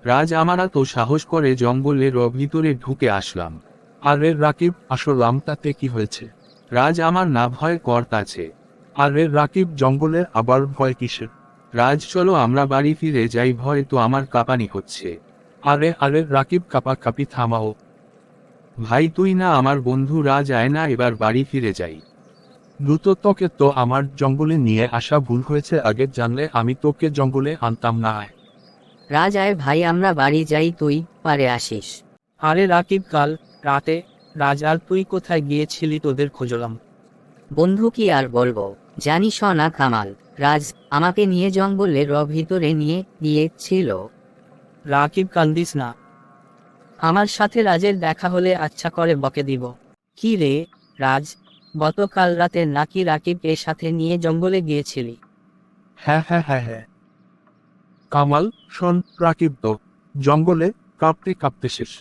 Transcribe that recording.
রাজ আমরা তো সাহস করে জঙ্গলের ভিতরে ঢুকে আসলাম। আরে রাকিব, আসলাম তাতে কি হয়েছে? রাজ আমার না ভয় করতাছে। আরে রাকিব, জঙ্গলে আবার ভয় কিসের? রাজ চলো আমরা বাড়ি ফিরে যাই, ভয় তো আমার কাঁপানি হচ্ছে। আরে আরে রাকিব, কাঁপাকাঁপি থামাও। ভাই তুই না আমার বন্ধু, রাজ আয় না এবার বাড়ি ফিরে যাই। দ্রুত, তোকে তো আমার জঙ্গলে নিয়ে আসা ভুল হয়েছে, আগে জানলে আমি তোকে জঙ্গলে আনতাম না। আয়। রাজ আয় ভাই, আমরা বাড়ি যাই, তুই পারে আসিস। আরে রাকিব, কাল রাতে রাজ আর তুই কোথায় গিয়েছিলি? তোদের খুঁজলাম। বন্ধু কি আর বলবো, জানিস না কামাল, রাজ আমাকে নিয়ে জঙ্গলের ভিতরে নিয়ে গিয়েছিল। রাকিব কান্দিস না, আমার সাথে রাজের দেখা হলে আচ্ছা করে বকে দিব। কি রে রাজ, গতকাল রাতে নাকি রাকিব এর সাথে নিয়ে জঙ্গলে গিয়েছিলি? হ্যাঁ হ্যাঁ হ্যাঁ হ্যাঁ। কামাল শোন, রাকিব তো জঙ্গলে কাঁপতে কাঁপতে শেষ।